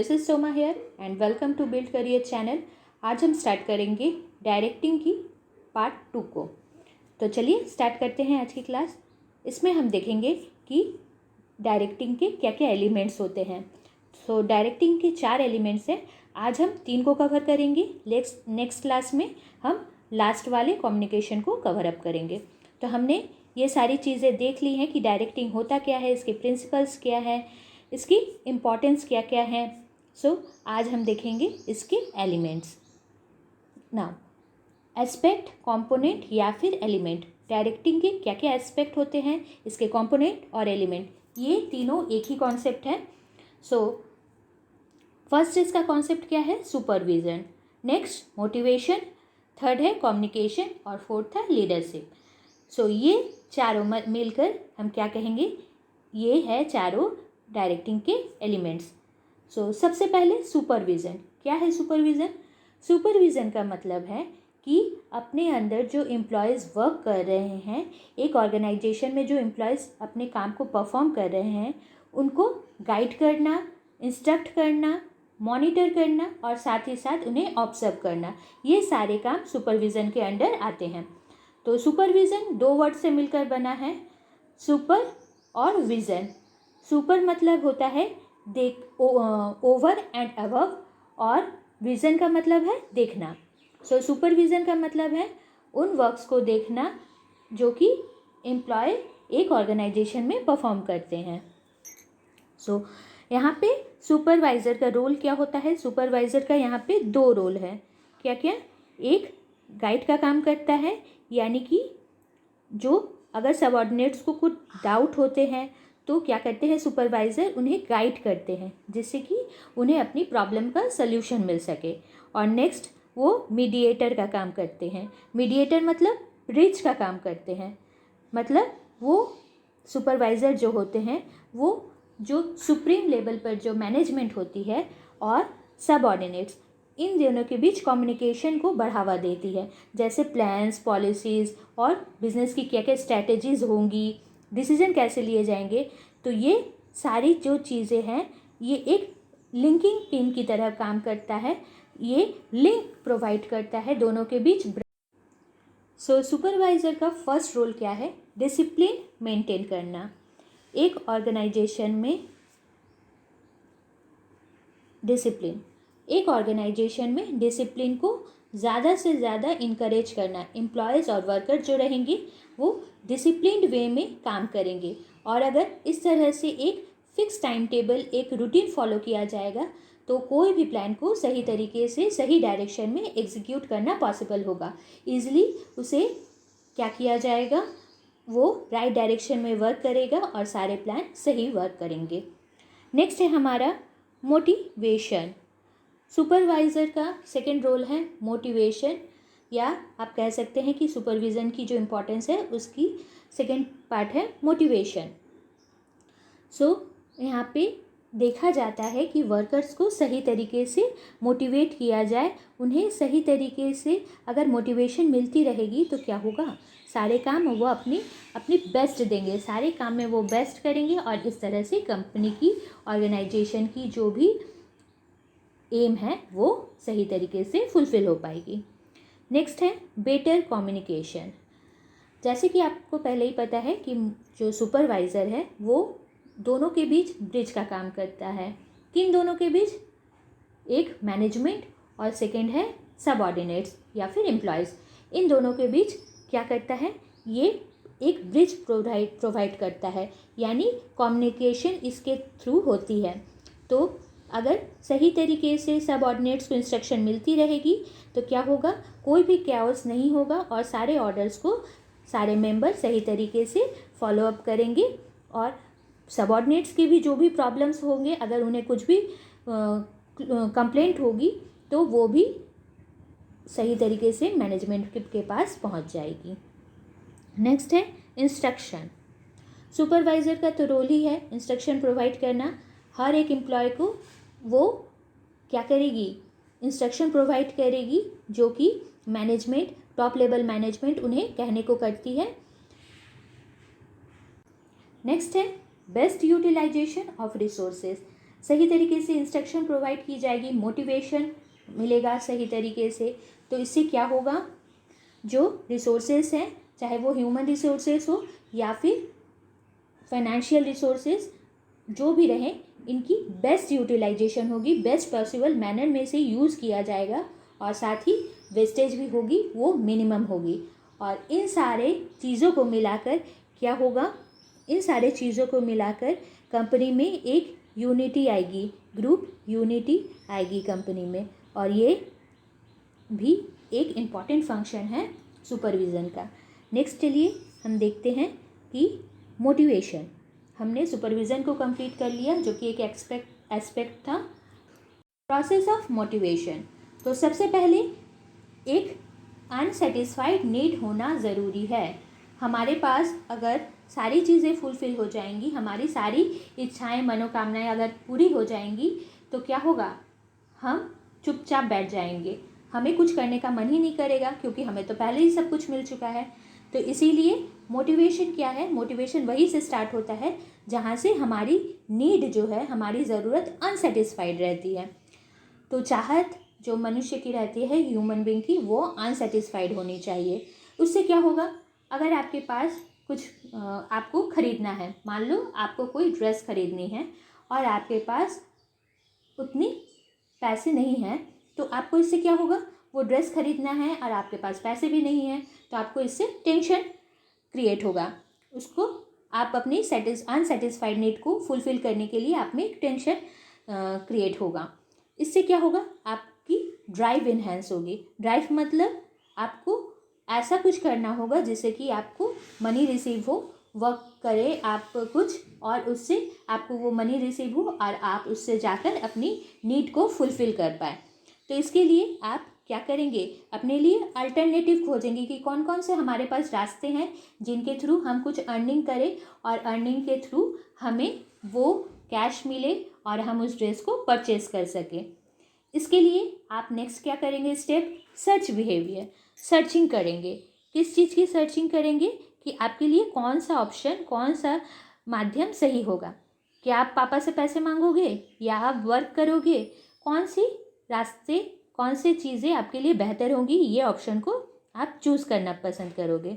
This is Soma here and welcome to build career channel. आज हम start करेंगे directing की पार्ट 2 को। तो चलिए स्टार्ट करते हैं आज की क्लास। इसमें हम देखेंगे कि डायरेक्टिंग के क्या क्या एलिमेंट्स होते हैं। सो डायरेक्टिंग के 4 एलिमेंट्स हैं। आज हम 3 को कवर करेंगे। नेक्स्ट क्लास में हम लास्ट वाले कम्युनिकेशन को कवर अप करेंगे। तो हमने ये सारी चीज़ें देख ली हैं कि डायरेक्टिंग होता क्या है, इसके प्रिंसिपल्स क्या है, इसकी इम्पॉर्टेंस क्या क्या है। आज हम देखेंगे इसके एलिमेंट्स। नाउ एस्पेक्ट, कंपोनेंट या फिर एलिमेंट। डायरेक्टिंग के क्या क्या एस्पेक्ट होते हैं, इसके कंपोनेंट और एलिमेंट, ये तीनों एक ही कॉन्सेप्ट है। फर्स्ट इसका कॉन्सेप्ट क्या है, सुपरविजन। नेक्स्ट मोटिवेशन, थर्ड है कम्युनिकेशन और फोर्थ है लीडरशिप। ये चारों मिलकर हम क्या कहेंगे, ये है चारों डायरेक्टिंग के एलिमेंट्स। सबसे पहले सुपरविज़न। क्या है सुपरविज़न? सुपरविज़न का मतलब है कि अपने अंदर जो एम्प्लॉयज़ वर्क कर रहे हैं, एक ऑर्गेनाइजेशन में जो एम्प्लॉयज़ अपने काम को परफॉर्म कर रहे हैं, उनको गाइड करना, इंस्ट्रक्ट करना, मॉनिटर करना और साथ ही साथ उन्हें ऑब्जर्व करना, ये सारे काम सुपरविज़न के अंडर आते हैं। तो सुपरविज़न 2 वर्ड से मिलकर बना है, सुपर और विज़न। सुपर मतलब होता है ओवर एंड अबव, और विज़न का मतलब है देखना। सुपरविज़न का मतलब है उन वर्क्स को देखना जो कि एम्प्लॉय एक ऑर्गेनाइजेशन में परफॉर्म करते हैं। यहाँ पे सुपरवाइज़र का रोल क्या होता है? सुपरवाइज़र का यहाँ पे 2 रोल है। क्या क्या? एक गाइड का काम करता है, यानी कि जो अगर सबऑर्डिनेट्स को कुछ डाउट होते हैं तो क्या करते हैं सुपरवाइज़र, उन्हें गाइड करते हैं जिससे कि उन्हें अपनी प्रॉब्लम का सल्यूशन मिल सके। और नेक्स्ट वो मीडिएटर का काम करते हैं। मीडिएटर मतलब ब्रिज का काम करते हैं। मतलब वो सुपरवाइज़र जो होते हैं, वो जो सुप्रीम लेवल पर जो मैनेजमेंट होती है और सबऑर्डिनेट्स, इन दोनों के बीच कम्युनिकेशन को बढ़ावा देती है। जैसे प्लान्स, पॉलिसीज़ और बिजनेस की क्या क्या स्ट्रैटेजीज़ होंगी, डिसीजन कैसे लिए जाएंगे, तो ये सारी जो चीज़ें हैं, ये एक लिंकिंग पिन की तरह काम करता है। ये लिंक प्रोवाइड करता है दोनों के बीच। सुपरवाइज़र का फर्स्ट रोल क्या है? डिसिप्लिन मेंटेन करना। एक ऑर्गेनाइजेशन में डिसिप्लिन को ज़्यादा से ज़्यादा इनकरेज करना। एम्प्लॉयज़ और वर्कर जो रहेंगे वो डिसिप्लिन्ड वे में काम करेंगे, और अगर इस तरह से एक फिक्स टाइम टेबल, एक रूटीन फॉलो किया जाएगा तो कोई भी प्लान को सही तरीके से सही डायरेक्शन में एग्जीक्यूट करना पॉसिबल होगा। ईजिली उसे क्या किया जाएगा, वो राइट डायरेक्शन में वर्क करेगा और सारे प्लान सही वर्क करेंगे। नेक्स्ट है हमारा मोटिवेशन। सुपरवाइज़र का सेकंड रोल है मोटिवेशन, या आप कह सकते हैं कि सुपरविज़न की जो इम्पोर्टेंस है उसकी सेकंड पार्ट है मोटिवेशन। यहाँ पे देखा जाता है कि वर्कर्स को सही तरीके से मोटिवेट किया जाए। उन्हें सही तरीके से अगर मोटिवेशन मिलती रहेगी तो क्या होगा, सारे काम वो अपनी बेस्ट देंगे, सारे काम में वो बेस्ट करेंगे, और इस तरह से कंपनी की, ऑर्गेनाइजेशन की जो भी एम है वो सही तरीके से फुलफ़िल हो पाएगी। नेक्स्ट है बेटर कम्युनिकेशन। जैसे कि आपको पहले ही पता है कि जो सुपरवाइज़र है वो दोनों के बीच ब्रिज का काम करता है। किन दोनों के बीच? एक मैनेजमेंट और सेकंड है सबऑर्डिनेट्स या फिर एम्प्लॉयज़। इन दोनों के बीच क्या करता है, ये एक ब्रिज प्रोवाइड करता है, यानी कम्युनिकेशन इसके थ्रू होती है। तो अगर सही तरीके से सबऑर्डिनेट्स को इंस्ट्रक्शन मिलती रहेगी तो क्या होगा, कोई भी कैओस नहीं होगा और सारे ऑर्डर्स को सारे मेंबर सही तरीके से फॉलो अप करेंगे। और सबऑर्डिनेट्स की भी जो भी प्रॉब्लम्स होंगे, अगर उन्हें कुछ भी कंप्लेंट होगी तो वो भी सही तरीके से मैनेजमेंट के पास पहुंच जाएगी। नेक्स्ट है इंस्ट्रक्शन। सुपरवाइज़र का तो रोल ही है इंस्ट्रक्शन प्रोवाइड करना। हर एक एम्प्लॉय को वो क्या करेगी, इंस्ट्रक्शन प्रोवाइड करेगी, जो कि मैनेजमेंट, टॉप लेवल मैनेजमेंट उन्हें कहने को करती है। नेक्स्ट है बेस्ट यूटिलाइजेशन ऑफ रिसोर्सेज। सही तरीके से इंस्ट्रक्शन प्रोवाइड की जाएगी, मोटिवेशन मिलेगा सही तरीके से, तो इससे क्या होगा, जो रिसोर्सेज हैं, चाहे वो ह्यूमन रिसोर्सेज हो या फिर फाइनेंशियल रिसोर्सेज, जो भी रहें, इनकी बेस्ट यूटिलाइजेशन होगी, बेस्ट पॉसिबल मैनर में से यूज़ किया जाएगा, और साथ ही वेस्टेज भी होगी वो मिनिमम होगी। और इन सारे चीज़ों को मिलाकर क्या होगा, इन सारे चीज़ों को मिलाकर कंपनी में एक यूनिटी आएगी, ग्रुप यूनिटी आएगी कंपनी में, और ये भी एक इम्पॉर्टेंट फंक्शन है सुपरविज़न का। नेक्स्ट चलिए हम देखते हैं कि मोटिवेशन। हमने सुपरविज़न को कंप्लीट कर लिया, जो कि एक एस्पेक्ट था। प्रोसेस ऑफ मोटिवेशन, तो सबसे पहले एक अनसेटिस्फाइड नीड होना ज़रूरी है। हमारे पास अगर सारी चीज़ें फुलफ़िल हो जाएंगी, हमारी सारी इच्छाएं, मनोकामनाएं अगर पूरी हो जाएंगी, तो क्या होगा, हम चुपचाप बैठ जाएंगे, हमें कुछ करने का मन ही नहीं करेगा, क्योंकि हमें तो पहले ही सब कुछ मिल चुका है। तो इसीलिए मोटिवेशन क्या है, मोटिवेशन वहीं से स्टार्ट होता है जहाँ से हमारी नीड जो है, हमारी ज़रूरत अनसेटिस्फाइड रहती है। तो चाहत जो मनुष्य की रहती है, ह्यूमन बीइंग की, वो अनसेटिस्फाइड होनी चाहिए। उससे क्या होगा, अगर आपके पास कुछ आपको ख़रीदना है, मान लो आपको कोई ड्रेस ख़रीदनी है और आपके पास उतनी पैसे नहीं हैं, तो आपको इससे क्या होगा, वो ड्रेस ख़रीदना है और आपके पास पैसे भी नहीं हैं, तो आपको इससे टेंशन क्रिएट होगा। उसको आप अपनी अनसेटिस्फाइड नीड को फुलफ़िल करने के लिए आप में एक टेंशन क्रिएट होगा। इससे क्या होगा, आपकी ड्राइव इन्हेंस होगी। ड्राइव मतलब आपको ऐसा कुछ करना होगा जिससे कि आपको मनी रिसीव हो, वर्क करे आप कुछ, और उससे आपको वो मनी रिसीव हो और आप उससे जाकर अपनी नीड को फुलफ़िल कर पाए। तो इसके लिए आप क्या करेंगे, अपने लिए अल्टरनेटिव खोजेंगे कि कौन कौन से हमारे पास रास्ते हैं जिनके थ्रू हम कुछ अर्निंग करें, और अर्निंग के थ्रू हमें वो कैश मिले और हम उस ड्रेस को परचेज कर सकें। इसके लिए आप नेक्स्ट क्या करेंगे स्टेप, सर्च बिहेवियर, सर्चिंग करेंगे। किस चीज़ की सर्चिंग करेंगे, कि आपके लिए कौन सा ऑप्शन, कौन सा माध्यम सही होगा। क्या आप पापा से पैसे मांगोगे या आप वर्क करोगे, कौन सी रास्ते, कौन सी चीज़ें आपके लिए बेहतर होंगी, ये ऑप्शन को आप चूज़ करना पसंद करोगे।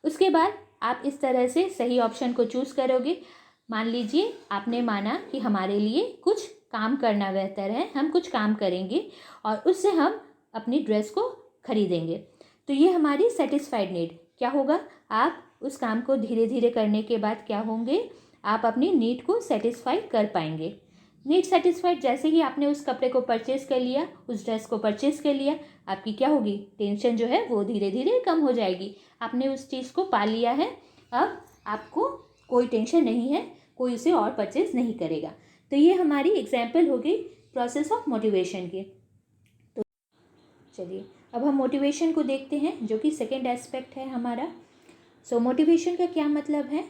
उसके बाद आप इस तरह से सही ऑप्शन को चूज़ करोगे। मान लीजिए आपने माना कि हमारे लिए कुछ काम करना बेहतर है, हम कुछ काम करेंगे और उससे हम अपनी ड्रेस को खरीदेंगे, तो ये हमारी सेटिस्फाइड नीड क्या होगा, आप उस काम को धीरे धीरे करने के बाद क्या होंगे, आप अपनी नीड को सेटिस्फाई कर पाएंगे। नीड सेटिस्फाइड, जैसे ही आपने उस कपड़े को परचेज़ कर लिया, उस ड्रेस को परचेज़ कर लिया, आपकी क्या होगी, टेंशन जो है वो धीरे धीरे कम हो जाएगी। आपने उस चीज़ को पा लिया है, अब आपको कोई टेंशन नहीं है, कोई उसे और परचेज़ नहीं करेगा। तो ये हमारी एग्जाम्पल हो गई प्रोसेस ऑफ मोटिवेशन की। तो चलिए अब हम मोटिवेशन को देखते हैं, जो कि सेकेंड एस्पेक्ट है हमारा। मोटिवेशन का क्या मतलब है,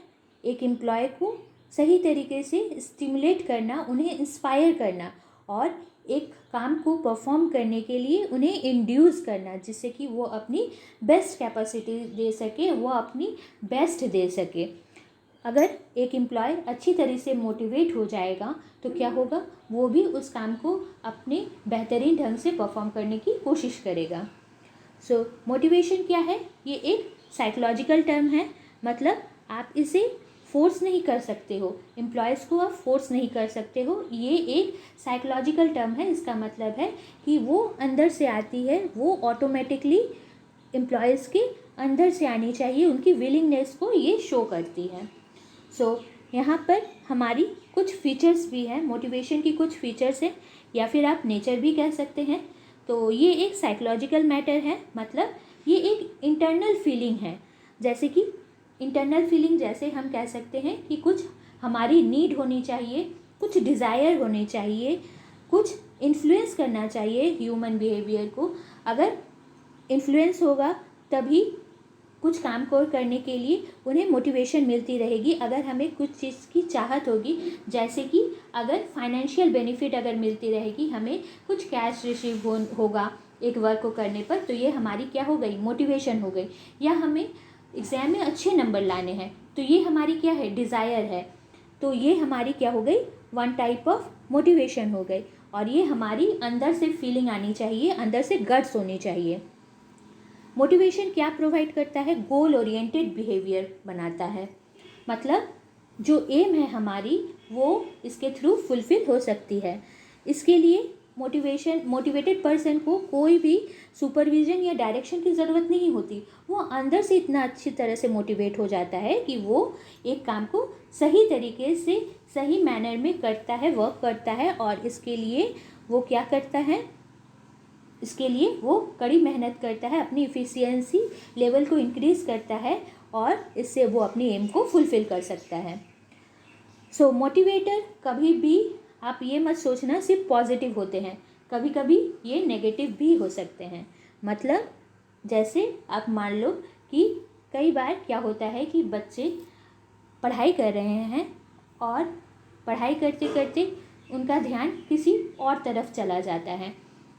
एक एम्प्लॉय को सही तरीके से स्टिमुलेट करना, उन्हें इंस्पायर करना और एक काम को परफॉर्म करने के लिए उन्हें इंड्यूस करना, जिससे कि वो अपनी बेस्ट कैपेसिटी दे सके, वो अपनी बेस्ट दे सके। अगर एक एम्प्लॉय अच्छी तरह से मोटिवेट हो जाएगा तो क्या होगा, वो भी उस काम को अपने बेहतरीन ढंग से परफॉर्म करने की कोशिश करेगा। मोटिवेशन क्या है, ये एक साइकोलॉजिकल टर्म है, मतलब आप इसे फोर्स नहीं कर सकते हो, एम्प्लॉयज़ को आप फोर्स नहीं कर सकते हो। ये एक साइकोलॉजिकल टर्म है, इसका मतलब है कि वो अंदर से आती है, वो ऑटोमेटिकली एम्प्लॉयज़ के अंदर से आनी चाहिए, उनकी विलिंगनेस को ये शो करती है। यहाँ पर हमारी कुछ फीचर्स भी हैं, मोटिवेशन की कुछ फीचर्स हैं, या फिर आप नेचर भी कह सकते हैं। तो ये एक साइकोलॉजिकल मैटर है, मतलब ये एक इंटरनल फीलिंग है। जैसे कि इंटरनल फीलिंग, जैसे हम कह सकते हैं कि कुछ हमारी नीड होनी चाहिए, कुछ डिज़ायर होनी चाहिए, कुछ इन्फ्लुएंस करना चाहिए ह्यूमन बिहेवियर को। अगर इन्फ्लुएंस होगा तभी कुछ काम को करने के लिए उन्हें मोटिवेशन मिलती रहेगी। अगर हमें कुछ चीज़ की चाहत होगी, जैसे कि अगर फाइनेंशियल बेनिफिट अगर मिलती रहेगी, हमें कुछ कैश रिसीव होगा एक वर्क को करने पर, तो ये हमारी क्या हो गई, मोटिवेशन हो गई। या हमें एग्ज़ाम में अच्छे नंबर लाने हैं, तो ये हमारी क्या है, डिज़ायर है, तो ये हमारी क्या हो गई, वन टाइप ऑफ मोटिवेशन हो गई। और ये हमारी अंदर से फीलिंग आनी चाहिए, अंदर से गट्स होनी चाहिए। मोटिवेशन क्या प्रोवाइड करता है? गोल ओरिएंटेड बिहेवियर बनाता है। मतलब जो एम है हमारी वो इसके थ्रू फुलफिल हो सकती है। इसके लिए मोटिवेटेड पर्सन को कोई भी सुपरविजन या डायरेक्शन की ज़रूरत नहीं होती। वो अंदर से इतना अच्छी तरह से मोटिवेट हो जाता है कि वो एक काम को सही तरीके से सही मैनर में करता है, वर्क करता है। और इसके लिए वो क्या करता है? इसके लिए वो कड़ी मेहनत करता है, अपनी इफ़िशियंसी लेवल को इंक्रीज़ करता है और इससे वो अपनी एम को फुलफ़िल कर सकता है। सो मोटिवेटर कभी भी आप ये मत सोचना सिर्फ पॉजिटिव होते हैं, कभी कभी ये नेगेटिव भी हो सकते हैं। मतलब जैसे आप मान लो कि कई बार क्या होता है कि बच्चे पढ़ाई कर रहे हैं और पढ़ाई करते करते उनका ध्यान किसी और तरफ चला जाता है,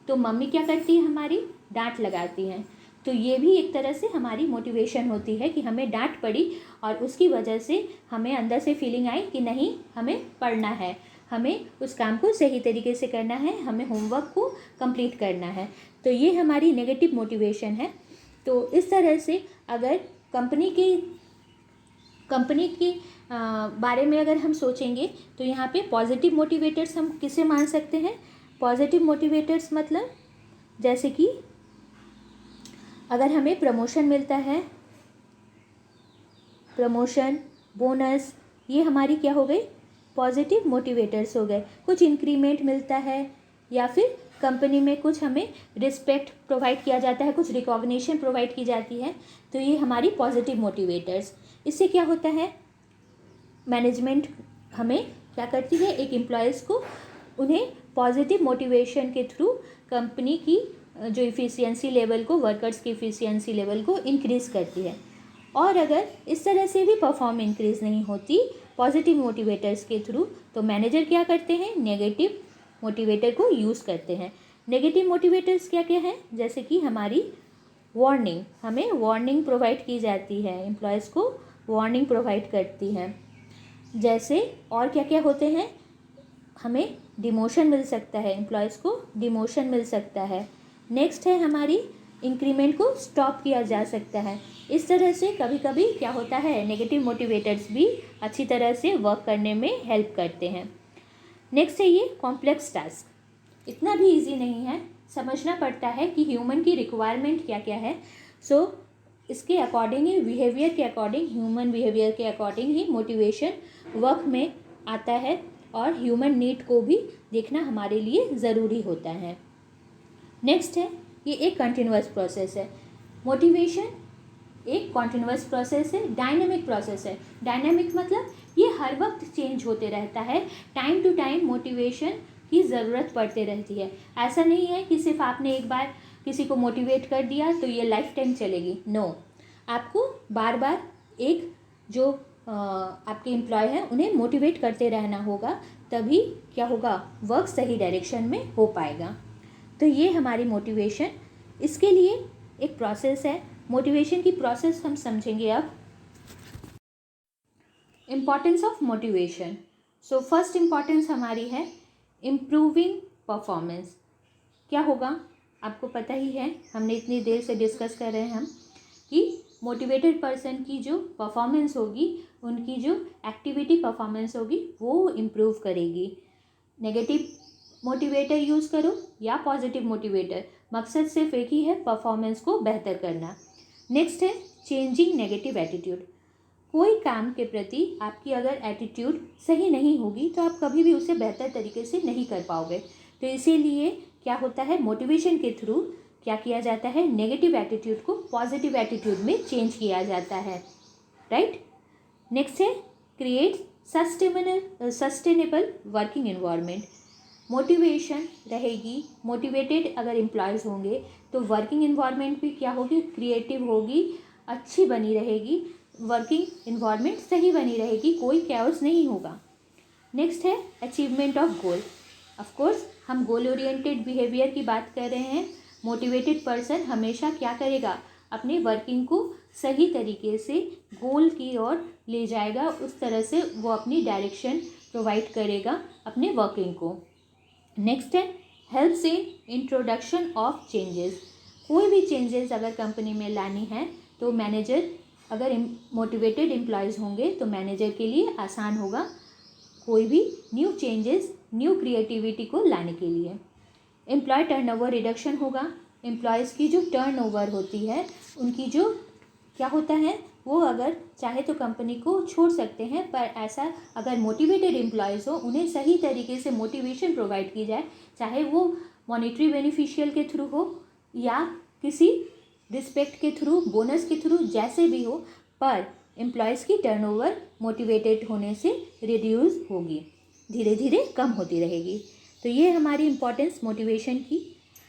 तो मम्मी क्या करती है? हमारी डांट लगाती हैं। तो ये भी एक तरह से हमारी मोटिवेशन होती है कि हमें डांट पड़ी और उसकी वजह से हमें अंदर से फीलिंग आई कि नहीं, हमें पढ़ना है, हमें उस काम को सही तरीके से करना है, हमें होमवर्क को कंप्लीट करना है। तो ये हमारी नेगेटिव मोटिवेशन है। तो इस तरह से अगर कंपनी के बारे में अगर हम सोचेंगे तो यहाँ पे पॉजिटिव मोटिवेटर्स हम किसे मान सकते हैं? पॉजिटिव मोटिवेटर्स मतलब जैसे कि अगर हमें प्रमोशन मिलता है, प्रमोशन, बोनस, ये हमारी क्या हो गई? पॉजिटिव मोटिवेटर्स हो गए। कुछ इंक्रीमेंट मिलता है या फिर कंपनी में कुछ हमें रिस्पेक्ट प्रोवाइड किया जाता है, कुछ रिकॉग्निशन प्रोवाइड की जाती है, तो ये हमारी पॉजिटिव मोटिवेटर्स। इससे क्या होता है? मैनेजमेंट हमें क्या करती है? एक एम्प्लॉयज़ को उन्हें पॉजिटिव मोटिवेशन के थ्रू कंपनी की जो इफ़िशियंसी लेवल को, वर्कर्स की इफ़िशियंसी लेवल को इंक्रीज़ करती है। और अगर इस तरह से भी परफॉर्म इंक्रीज़ नहीं होती पॉजिटिव मोटिवेटर्स के थ्रू, तो मैनेजर क्या करते हैं? नेगेटिव मोटिवेटर को यूज़ करते हैं। नेगेटिव मोटिवेटर्स क्या क्या हैं? जैसे कि हमारी वार्निंग, हमें वार्निंग प्रोवाइड की जाती है, एम्प्लॉयज़ को वार्निंग प्रोवाइड करती हैं। जैसे और क्या क्या होते हैं? हमें डिमोशन मिल सकता है, एम्प्लॉयज़ को डिमोशन मिल सकता है। नेक्स्ट है हमारी इंक्रीमेंट को स्टॉप किया जा सकता है। इस तरह से कभी कभी क्या होता है? नेगेटिव मोटिवेटर्स भी अच्छी तरह से वर्क करने में हेल्प करते हैं। नेक्स्ट है ये कॉम्प्लेक्स टास्क। इतना भी इजी नहीं है, समझना पड़ता है कि ह्यूमन की रिक्वायरमेंट क्या क्या है। सो इसके अकॉर्डिंग ही, बिहेवियर के अकॉर्डिंग, ह्यूमन बिहेवियर के अकॉर्डिंग ही मोटिवेशन वर्क में आता है और ह्यूमन नीड को भी देखना हमारे लिए ज़रूरी होता है। नेक्स्ट है ये एक कंटिन्यूअस प्रोसेस है। मोटिवेशन एक कॉन्टिन्यूअस प्रोसेस है, डायनेमिक प्रोसेस है। डायनेमिक मतलब ये हर वक्त चेंज होते रहता है, टाइम टू टाइम मोटिवेशन की ज़रूरत पड़ती रहती है। ऐसा नहीं है कि सिर्फ आपने एक बार किसी को मोटिवेट कर दिया तो ये लाइफ टाइम चलेगी। नो, आपको बार बार एक जो आपके एम्प्लॉय हैं उन्हें मोटिवेट करते रहना होगा, तभी क्या होगा? वर्क सही डायरेक्शन में हो पाएगा। तो ये हमारी मोटिवेशन, इसके लिए एक प्रोसेस है। मोटिवेशन की प्रोसेस हम समझेंगे अब। Importance of motivation. So first importance हमारी है इम्प्रूविंग परफॉर्मेंस। क्या होगा? आपको पता ही है, हमने इतनी देर से डिस्कस कर रहे हैं हम कि मोटिवेटेड पर्सन की जो परफॉर्मेंस होगी, उनकी जो एक्टिविटी परफॉर्मेंस होगी वो इम्प्रूव करेगी। नेगेटिव मोटिवेटर यूज़ करो या पॉजिटिव मोटिवेटर, मकसद सिर्फ एक ही है, परफॉर्मेंस को बेहतर करना। नेक्स्ट है चेंजिंग नेगेटिव एटीट्यूड। कोई काम के प्रति आपकी अगर एटीट्यूड सही नहीं होगी तो आप कभी भी उसे बेहतर तरीके से नहीं कर पाओगे। तो इसीलिए क्या होता है? मोटिवेशन के थ्रू क्या किया जाता है? नेगेटिव एटीट्यूड को पॉजिटिव एटीट्यूड में चेंज किया जाता है, राइट। नेक्स्ट है create sustainable working environment. Motivation रहेगी, मोटिवेटेड अगर एम्प्लॉयज़ होंगे तो वर्किंग एनवायरनमेंट भी क्या होगी? क्रिएटिव होगी, अच्छी बनी रहेगी, वर्किंग एनवायरनमेंट सही बनी रहेगी, कोई कैओस नहीं होगा। नेक्स्ट है achievement of goal. Of course हम गोल ओरिएंटेड बिहेवियर की बात कर रहे हैं। मोटिवेटेड पर्सन हमेशा क्या करेगा? अपने वर्किंग को सही तरीके से गोल की ओर ले जाएगा, उस तरह से वो अपनी डायरेक्शन प्रोवाइड करेगा अपने वर्किंग को। नेक्स्ट है helps in introduction of changes. कोई भी चेंजेस अगर कंपनी में लानी है तो मैनेजर अगर मोटिवेटेड एम्प्लॉयज़ होंगे तो मैनेजर के लिए आसान होगा कोई भी न्यू चेंजेस, न्यू क्रिएटिविटी को लाने के लिए। एम्प्लॉय टर्नओवर रिडक्शन होगा। एम्प्लॉयज़ की जो टर्नओवर होती है, उनकी जो क्या होता है, वो अगर चाहे तो कंपनी को छोड़ सकते हैं, पर ऐसा अगर मोटिवेटेड एम्प्लॉयज़ हो, उन्हें सही तरीके से मोटिवेशन प्रोवाइड की जाए, चाहे वो मॉनेटरी बेनिफिशियल के थ्रू हो या किसी रिस्पेक्ट के थ्रू, बोनस के थ्रू, जैसे भी हो, पर एम्प्लॉयज़ की टर्नओवर मोटिवेटेड होने से रिड्यूस होगी, धीरे धीरे कम होती रहेगी। तो ये हमारी इम्पोर्टेंस मोटिवेशन की।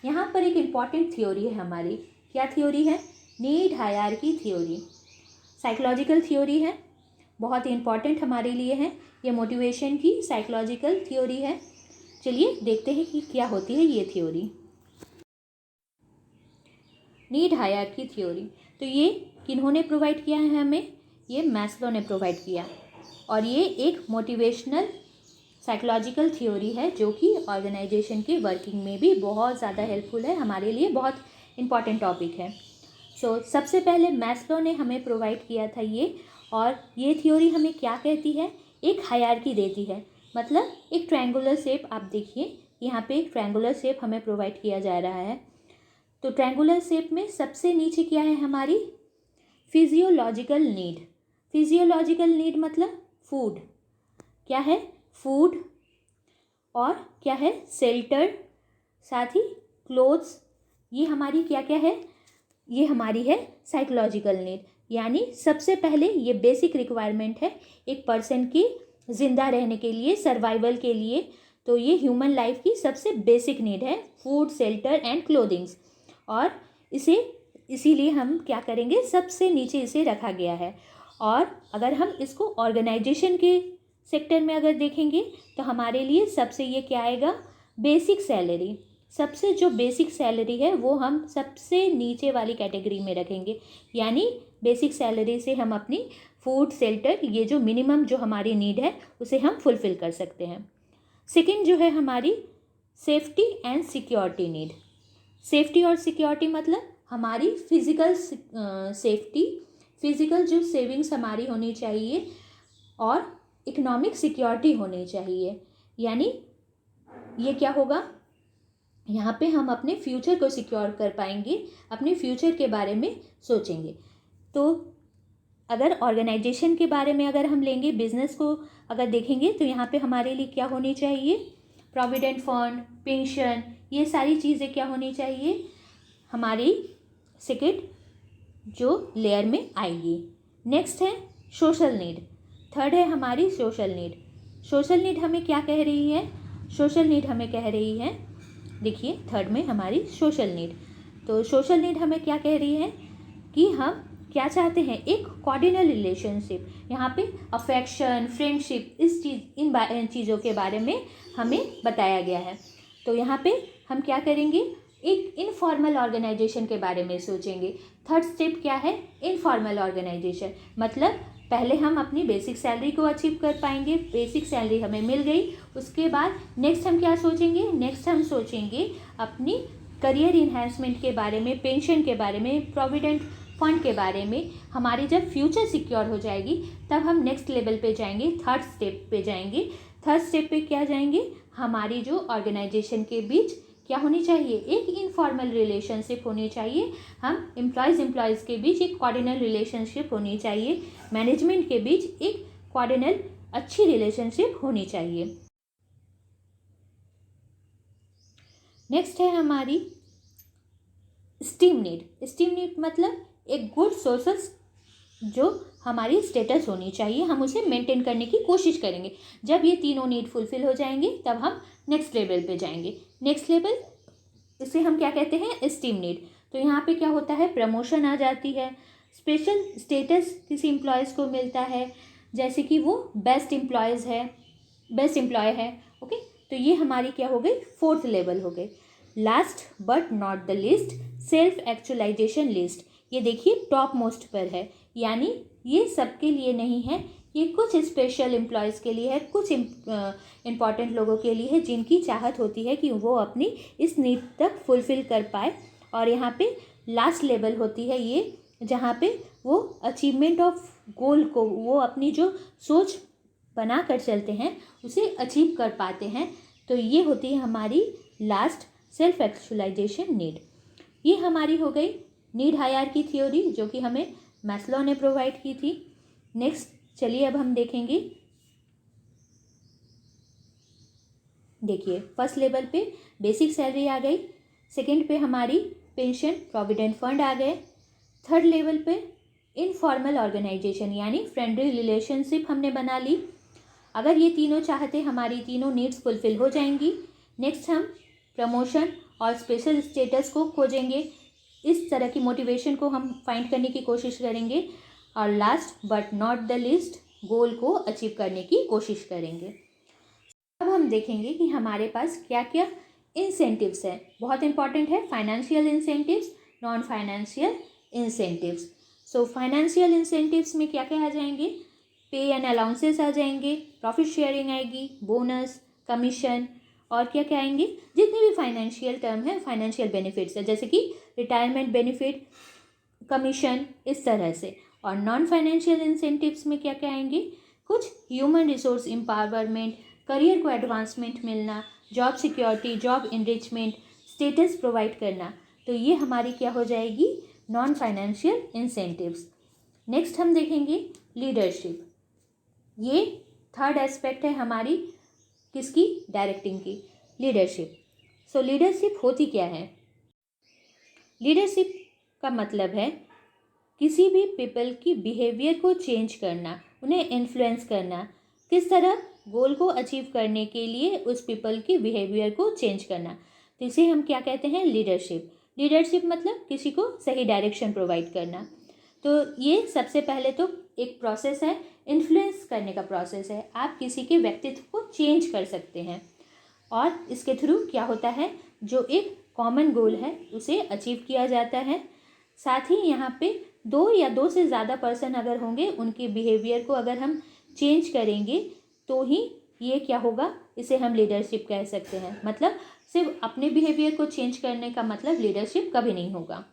यहाँ पर एक इम्पॉर्टेंट थ्योरी है हमारी। क्या थ्योरी है? Need hierarchy theory. Psychological theory है, बहुत ही इम्पॉर्टेंट हमारे लिए है। ये मोटिवेशन की साइकोलॉजिकल थ्योरी है। चलिए देखते हैं कि क्या होती है ये थ्योरी। नीड हायरार्की थ्योरी, तो ये किन्होंने प्रोवाइड किया है हमें? ये मैस्लो ने प्रोवाइड किया, और ये एक मोटिवेशनल साइकोलॉजिकल थ्योरी है जो कि ऑर्गेनाइजेशन के वर्किंग में भी बहुत ज़्यादा हेल्पफुल है, हमारे लिए बहुत इम्पॉर्टेंट टॉपिक है। सबसे पहले मैस्लो ने हमें प्रोवाइड किया था ये, और ये थ्योरी हमें क्या कहती है? एक हायरार्की देती है। मतलब एक ट्रायंगुलर शेप, आप देखिए यहाँ पे एक ट्रायंगुलर शेप हमें प्रोवाइड किया जा रहा है। तो ट्रायंगुलर शेप में सबसे नीचे क्या है हमारी? Physiological need. फिजियोलॉजिकल नीड मतलब फूड। क्या है? फूड। और क्या है? शेल्टर, साथ ही क्लोथ्स। ये हमारी क्या क्या है? ये हमारी है साइकोलॉजिकल नीड। यानी सबसे पहले ये बेसिक रिक्वायरमेंट है एक पर्सन की ज़िंदा रहने के लिए, सर्वाइवल के लिए। तो ये ह्यूमन लाइफ की सबसे बेसिक नीड है, फूड, शेल्टर एंड क्लोथिंग्स। और इसीलिए हम क्या करेंगे, सबसे नीचे इसे रखा गया है। और अगर हम इसको ऑर्गेनाइजेशन के सेक्टर में अगर देखेंगे तो हमारे लिए सबसे ये क्या आएगा? Basic salary. सबसे जो बेसिक सैलरी है वो हम सबसे नीचे वाली कैटेगरी में रखेंगे। यानी बेसिक सैलरी से हम अपनी फूड, शेल्टर, ये जो मिनिमम जो हमारी नीड है उसे हम फुलफ़िल कर सकते हैं। सेकंड जो है हमारी safety and security need. Safety और सिक्योरिटी मतलब हमारी फिज़िकल सेफ्टी, फिज़िकल जो सेविंग्स हमारी होनी चाहिए, और इकोनॉमिक सिक्योरिटी होनी चाहिए। यानी ये क्या होगा, यहाँ पे हम अपने फ्यूचर को सिक्योर कर पाएंगे, अपने फ्यूचर के बारे में सोचेंगे। तो अगर ऑर्गेनाइजेशन के बारे में अगर हम लेंगे, बिजनेस को अगर देखेंगे, तो यहाँ पे हमारे लिए क्या होनी चाहिए? प्रोविडेंट फंड, पेंशन, ये सारी चीज़ें क्या होनी चाहिए? हमारी सेकेंड जो लेयर में आएगी। नेक्स्ट है सोशल नीड। थर्ड है हमारी सोशल नीड। सोशल नीड हमें क्या कह रही है? सोशल नीड हमें कह रही है, देखिए थर्ड में हमारी सोशल नीड। तो सोशल नीड हमें क्या कह रही है कि हम क्या चाहते हैं? एक कॉर्डिनल रिलेशनशिप। यहाँ पे अफेक्शन, फ्रेंडशिप, इन चीज़ों के बारे में हमें बताया गया है। तो यहाँ पे हम क्या करेंगे? एक इनफॉर्मल ऑर्गेनाइजेशन के बारे में सोचेंगे। थर्ड स्टेप क्या है? Informal organisation. मतलब पहले हम अपनी बेसिक सैलरी को अचीव कर पाएंगे, बेसिक सैलरी हमें मिल गई, उसके बाद नेक्स्ट हम क्या सोचेंगे? नेक्स्ट हम सोचेंगे अपनी करियर इन्हेंसमेंट के बारे में, पेंशन के बारे में, प्रोविडेंट फंड के बारे में। हमारी जब फ्यूचर सिक्योर हो जाएगी तब हम नेक्स्ट लेवल पे जाएंगे, थर्ड स्टेप पे जाएंगे। थर्ड स्टेप पे क्या जाएंगे? हमारी जो ऑर्गेनाइजेशन के बीच क्या होनी चाहिए? एक इनफॉर्मल रिलेशनशिप होनी चाहिए। हम एम्प्लॉयज़ के बीच एक कॉर्डिनल रिलेशनशिप होनी चाहिए। मैनेजमेंट के बीच एक कॉर्डिनल अच्छी रिलेशनशिप होनी चाहिए। नेक्स्ट है हमारी स्टीम नीड। स्टीम नीड मतलब एक गुड सोशल जो हमारी स्टेटस होनी चाहिए, हम उसे मेंटेन करने की कोशिश करेंगे। जब ये तीनों नीड फुलफिल हो जाएंगे तब हम नेक्स्ट लेवल पे जाएंगे। नेक्स्ट लेवल, इसे हम क्या कहते हैं? Steam need. तो यहाँ पे क्या होता है? प्रमोशन आ जाती है, स्पेशल स्टेटस किसी एम्प्लॉयज़ को मिलता है, जैसे कि वो बेस्ट एम्प्लॉय है। ओके, तो ये हमारी क्या हो गई? फोर्थ लेवल हो गई। Last but not the list, self actualisation list. ये देखिए टॉप मोस्ट पर है, यानी ये सबके लिए नहीं है, ये कुछ स्पेशल एम्प्लॉयज़ के लिए है, कुछ इम्पॉर्टेंट लोगों के लिए है जिनकी चाहत होती है कि वो अपनी इस नीड तक फुलफ़िल कर पाए। और यहाँ पे लास्ट लेवल होती है ये, जहाँ पे वो अचीवमेंट ऑफ गोल को, वो अपनी जो सोच बना कर चलते हैं उसे अचीव कर पाते हैं। तो ये होती है हमारी लास्ट सेल्फ एक्चुअलाइजेशन नीड। ये हमारी हो गई नीड हायरार्की थ्योरी, जो कि हमें मैस्लो ने प्रोवाइड की थी। नेक्स्ट चलिए अब हम देखेंगे, देखिए फर्स्ट लेवल पे बेसिक सैलरी आ गई, सेकंड पे हमारी पेंशन प्रोविडेंट फंड आ गए, थर्ड लेवल पे इनफॉर्मल ऑर्गेनाइजेशन यानी फ्रेंडली रिलेशनशिप हमने बना ली। अगर ये तीनों चाहते हमारी तीनों नीड्स फुलफिल हो जाएंगी। नेक्स्ट हम प्रमोशन और स्पेशल स्टेटस को खोजेंगे, इस तरह की मोटिवेशन को हम फाइंड करने की कोशिश करेंगे। और last but not the least goal को अचीव करने की कोशिश करेंगे। अब हम देखेंगे कि हमारे पास क्या क्या इंसेंटिव्स है। बहुत इंपॉर्टेंट है, financial incentives, non financial incentives. So financial incentives में क्या क्या आ जाएंगे, पे एंड अलाउंसेस आ जाएंगे, प्रॉफिट शेयरिंग आएगी, बोनस, कमीशन, और क्या क्या आएंगे, जितने भी फाइनेंशियल टर्म है, फाइनेंशियल बेनिफिट्स है, जैसे कि रिटायरमेंट बेनिफिट, कमीशन, इस तरह से। और नॉन फाइनेंशियल इंसेंटिव्स में क्या क्या आएंगे, कुछ ह्यूमन रिसोर्स एम्पावरमेंट, करियर को एडवांसमेंट मिलना, job security, job enrichment, status provide करना। तो ये हमारी क्या हो जाएगी, नॉन फाइनेंशियल इंसेंटिव्स। नेक्स्ट हम देखेंगे लीडरशिप। ये थर्ड एस्पेक्ट है हमारी किसकी, डायरेक्टिंग की, लीडरशिप। सो लीडरशिप होती क्या है, लीडरशिप का मतलब है किसी भी पीपल की बिहेवियर को चेंज करना, उन्हें इन्फ्लुएंस करना, किस तरह गोल को अचीव करने के लिए उस पीपल की बिहेवियर को चेंज करना। तो इसे हम क्या कहते हैं, लीडरशिप। लीडरशिप मतलब किसी को सही डायरेक्शन प्रोवाइड करना। तो ये सबसे पहले तो एक प्रोसेस है, इन्फ्लुएंस करने का प्रोसेस है। आप किसी के व्यक्तित्व को चेंज कर सकते हैं और इसके थ्रू क्या होता है, जो एक कॉमन गोल है उसे अचीव किया जाता है। साथ ही यहाँ पे दो या दो से ज़्यादा पर्सन अगर होंगे, उनके बिहेवियर को अगर हम चेंज करेंगे तो ही ये क्या होगा, इसे हम लीडरशिप कह सकते हैं। मतलब सिर्फ अपने बिहेवियर को चेंज करने का मतलब लीडरशिप कभी नहीं होगा।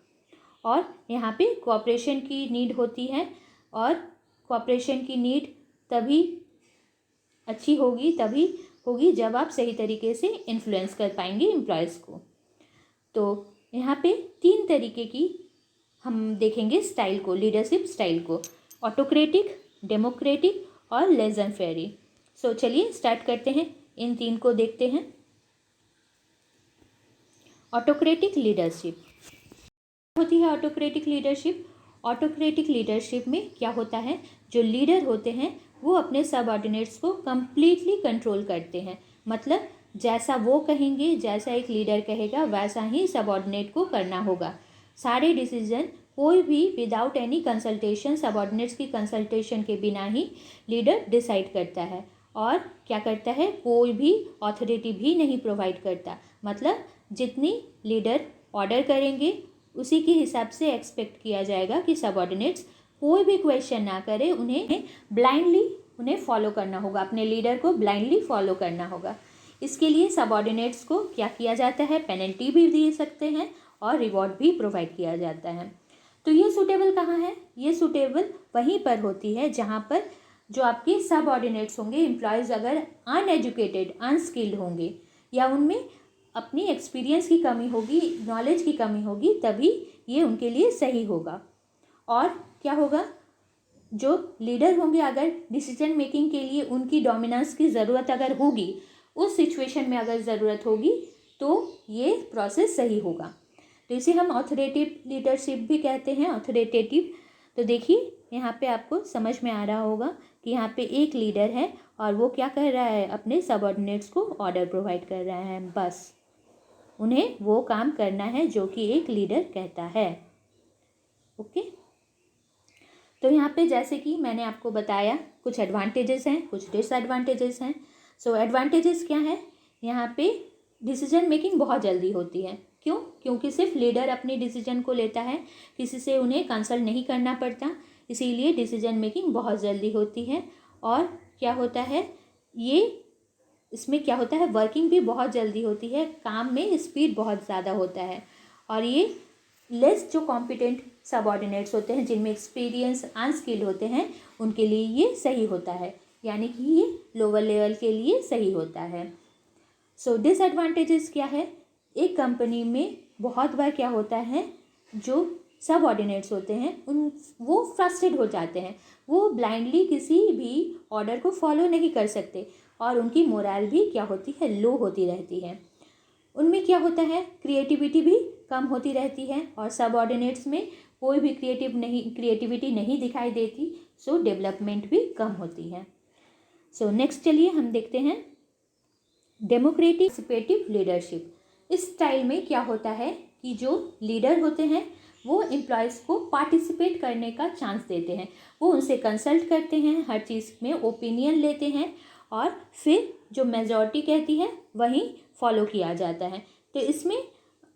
और यहाँ पे कोऑपरेशन की नीड होती है, और कोऑपरेशन की नीड तभी अच्छी होगी, तभी होगी जब आप सही तरीके से इन्फ्लुएंस कर पाएंगे एम्प्लॉयज़ को। तो यहाँ पे तीन तरीके की हम देखेंगे स्टाइल को, लीडरशिप स्टाइल को, ऑटोक्रेटिक, डेमोक्रेटिक और लेजन फेरी। सो चलिए स्टार्ट करते हैं, इन तीन को देखते हैं। ऑटोक्रेटिक लीडरशिप होती है, ऑटोक्रेटिक लीडरशिप। ऑटोक्रेटिक लीडरशिप में क्या होता है, जो लीडर होते हैं वो अपने सबऑर्डिनेट्स को कंप्लीटली कंट्रोल करते हैं। मतलब जैसा वो कहेंगे, जैसा एक लीडर कहेगा वैसा ही सबऑर्डिनेट को करना होगा। सारे डिसीजन कोई भी विदाउट एनी कंसल्टेशन, सबऑर्डिनेट्स की कंसल्टेशन के बिना ही लीडर डिसाइड करता है। और क्या करता है, कोई भी अथॉरिटी भी नहीं प्रोवाइड करता। मतलब जितनी लीडर ऑर्डर करेंगे उसी के हिसाब से एक्सपेक्ट किया जाएगा कि सबऑर्डिनेट्स कोई भी क्वेश्चन ना करे, उन्हें ब्लाइंडली उन्हें फॉलो करना होगा, अपने लीडर को ब्लाइंडली फॉलो करना होगा। इसके लिए सबऑर्डिनेट्स को क्या किया जाता है, पेनल्टी भी दे सकते हैं और रिवॉर्ड भी प्रोवाइड किया जाता है। तो ये सूटेबल कहाँ है, ये सूटेबल वहीं पर होती है जहाँ पर जो आपके सबऑर्डिनेट्स होंगे, एम्प्लॉयज़ अगर अनएजुकेटेड, अनस्किल्ड होंगे या उनमें अपनी एक्सपीरियंस की कमी होगी, नॉलेज की कमी होगी, तभी ये उनके लिए सही होगा। और क्या होगा, जो लीडर होंगे अगर डिसीजन मेकिंग के लिए उनकी डोमिनेंस की ज़रूरत अगर होगी, उस सिचुएशन में अगर ज़रूरत होगी, तो ये प्रोसेस सही होगा। तो इसे हम ऑथोरिटेटिव लीडरशिप भी कहते हैं, ऑथोरिटेटिव। तो देखिए यहाँ पे आपको समझ में आ रहा होगा कि यहाँ पे एक लीडर है और वो क्या कर रहा है, अपने सबऑर्डिनेट्स को ऑर्डर प्रोवाइड कर रहा है। बस उन्हें वो काम करना है जो कि एक लीडर कहता है। ओके, तो यहाँ पे जैसे कि मैंने आपको बताया, कुछ एडवांटेजेस हैं, कुछ डिसएडवांटेजेस हैं। सो एडवांटेजेस क्या है, यहाँ पे डिसीजन मेकिंग बहुत जल्दी होती है। क्यों, क्योंकि सिर्फ लीडर अपनी डिसीजन को लेता है, किसी से उन्हें कंसल्ट नहीं करना पड़ता, इसीलिए डिसीजन मेकिंग बहुत जल्दी होती है। और क्या होता है, ये इसमें क्या होता है, वर्किंग भी बहुत जल्दी होती है, काम में स्पीड बहुत ज़्यादा होता है। और ये लेस जो कॉम्पिटेंट सबऑर्डिनेट्स होते हैं, जिनमें एक्सपीरियंस अनस्किल्ड होते हैं, उनके लिए ये सही होता है, यानी कि ये लोअर लेवल के लिए सही होता है। सो डिसएडवांटेजेस क्या है, एक कंपनी में बहुत बार क्या होता है, जो सबऑर्डिनेट्स होते हैं वो फ्रस्ट्रेट हो जाते हैं, वो ब्लाइंडली किसी भी ऑर्डर को फॉलो नहीं कर सकते और उनकी मोरल भी क्या होती है, लो होती रहती है। उनमें क्या होता है, क्रिएटिविटी भी कम होती रहती है और सबऑर्डिनेट्स में कोई भी क्रिएटिविटी नहीं दिखाई देती, सो डेवलपमेंट भी कम होती है। सो नेक्स्ट चलिए हम देखते हैं डेमोक्रेटिक पार्टिसिपेटिव लीडरशिप। इस स्टाइल में क्या होता है कि जो लीडर होते हैं वो एम्प्लॉयज़ को पार्टिसिपेट करने का चांस देते हैं, वो उनसे कंसल्ट करते हैं, हर चीज़ में ओपिनियन लेते हैं और फिर जो मेजॉरिटी कहती है वही फॉलो किया जाता है। तो इसमें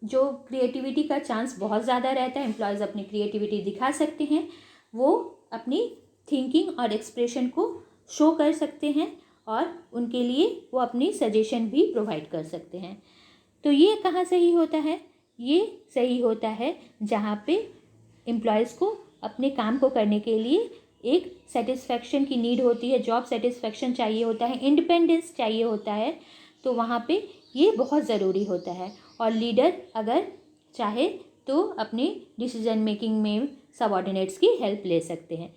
जो क्रिएटिविटी का चांस बहुत ज़्यादा रहता है, एम्प्लॉयज़ अपनी क्रिएटिविटी दिखा सकते हैं, वो अपनी थिंकिंग और एक्सप्रेशन को शो कर सकते हैं और उनके लिए वो अपनी सजेशन भी प्रोवाइड कर सकते हैं। तो ये कहाँ सही होता है, ये सही होता है जहाँ पे एम्प्लॉयज़ को अपने काम को करने के लिए एक सेटिस्फैक्शन की नीड होती है, जॉब सेटिस्फैक्शन चाहिए होता है, इंडिपेंडेंस चाहिए होता है, तो वहाँ पे ये बहुत ज़रूरी होता है। और लीडर अगर चाहे तो अपने डिसीजन मेकिंग में सबऑर्डिनेट्स की हेल्प ले सकते हैं।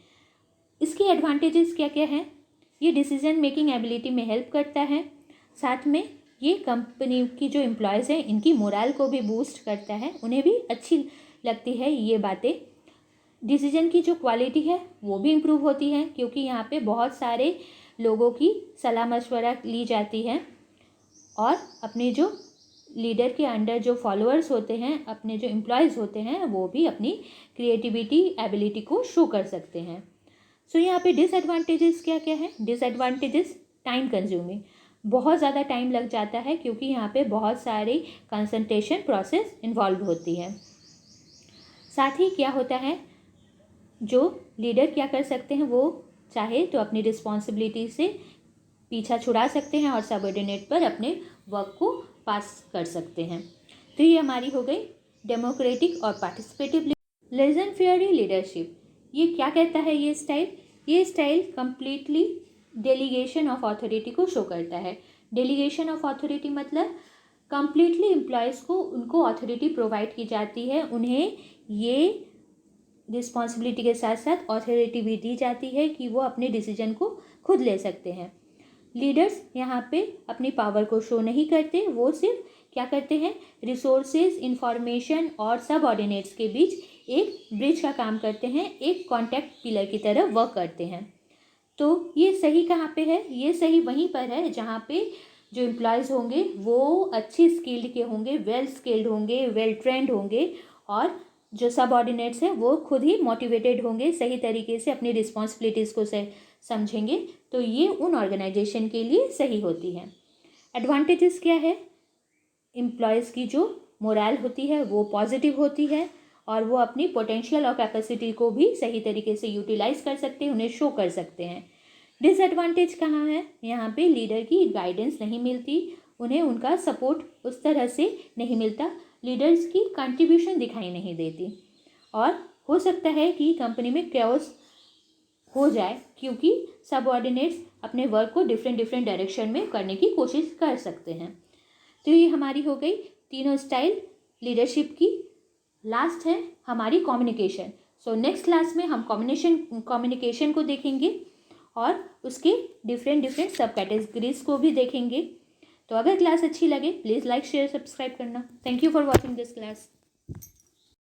इसके एडवांटेजेस क्या क्या हैं, ये डिसीजन मेकिंग एबिलिटी में हेल्प करता है, साथ में ये कंपनी की जो एम्प्लॉयज़ हैं इनकी मोरल को भी बूस्ट करता है, उन्हें भी अच्छी लगती है ये बातें। डिसीजन की जो क्वालिटी है वो भी इम्प्रूव होती है, क्योंकि यहाँ पे बहुत सारे लोगों की सलाह मशवरा ली जाती है और अपने जो लीडर के अंडर जो फॉलोअर्स होते हैं, अपने जो एम्प्लॉयज़ होते हैं, वो भी अपनी क्रिएटिविटी एबिलिटी को शो कर सकते हैं। सो यहाँ पे डिसएडवांटेजेस क्या क्या है, डिसएडवांटेजेस टाइम कंज्यूमिंग, बहुत ज़्यादा टाइम लग जाता है क्योंकि यहाँ पे बहुत सारी कंसंट्रेशन प्रोसेस इन्वॉल्व होती है। साथ ही क्या होता है, जो लीडर क्या कर सकते हैं, वो चाहे तो अपनी रिस्पॉन्सिबिलिटी से पीछा छुड़ा सकते हैं और सबऑर्डिनेट पर अपने वर्क को पास कर सकते हैं। तो ये हमारी हो गई डेमोक्रेटिक और पार्टिसिपेटिव लेजन फेयरी लीडरशिप। ये क्या कहता है, ये style completely delegation of authority को शो करता है। डेलीगेशन ऑफ अथॉरिटी मतलब कंप्लीटली एम्प्लॉयज़ को उनको अथॉरिटी प्रोवाइड की जाती है, उन्हें ये रिस्पॉन्सिबिलिटी के साथ साथ अथॉरिटी भी दी जाती है कि वो अपने डिसीजन को खुद ले सकते हैं। लीडर्स यहाँ पे अपनी पावर को शो नहीं करते, वो सिर्फ क्या करते हैं, रिसोर्सेज, इंफॉर्मेशन और सबऑर्डिनेट्स के बीच एक ब्रिज का काम करते हैं, एक कॉन्टैक्ट पिलर की तरह वर्क करते हैं। तो ये सही कहाँ पे है, ये सही वहीं पर है जहाँ पे जो एम्प्लॉयज़ होंगे वो अच्छी स्किल्ड के होंगे, वेल स्किल्ड होंगे, वेल ट्रेंड होंगे और जो सबऑर्डिनेट्स हैं वो खुद ही मोटिवेटेड होंगे, सही तरीके से अपनी रिस्पॉन्सिबिलिटीज़ को समझेंगे, तो ये उन ऑर्गेनाइजेशन के लिए सही होती है। एडवांटेजेस क्या है, एम्प्लॉयज़ की जो मोरल होती है वो पॉजिटिव होती है और वो अपनी पोटेंशियल और कैपेसिटी को भी सही तरीके से यूटिलाइज कर सकते हैं, उन्हें शो कर सकते हैं। डिसएडवांटेज कहाँ है, यहाँ पे लीडर की गाइडेंस नहीं मिलती, उन्हें उनका सपोर्ट उस तरह से नहीं मिलता, लीडर्स की कंट्रीब्यूशन दिखाई नहीं देती और हो सकता है कि कंपनी में कैओस हो जाए क्योंकि सबऑर्डिनेट्स अपने वर्क को डिफरेंट डायरेक्शन में करने की कोशिश कर सकते हैं। तो ये हमारी हो गई तीनों स्टाइल लीडरशिप की। लास्ट है हमारी कम्युनिकेशन। सो नेक्स्ट क्लास में हम कम्युनिकेशन को देखेंगे और उसके डिफरेंट सब कैटेगरीज को भी देखेंगे। तो अगर क्लास अच्छी लगे प्लीज़ लाइक शेयर सब्सक्राइब करना। Thank you for watching this class.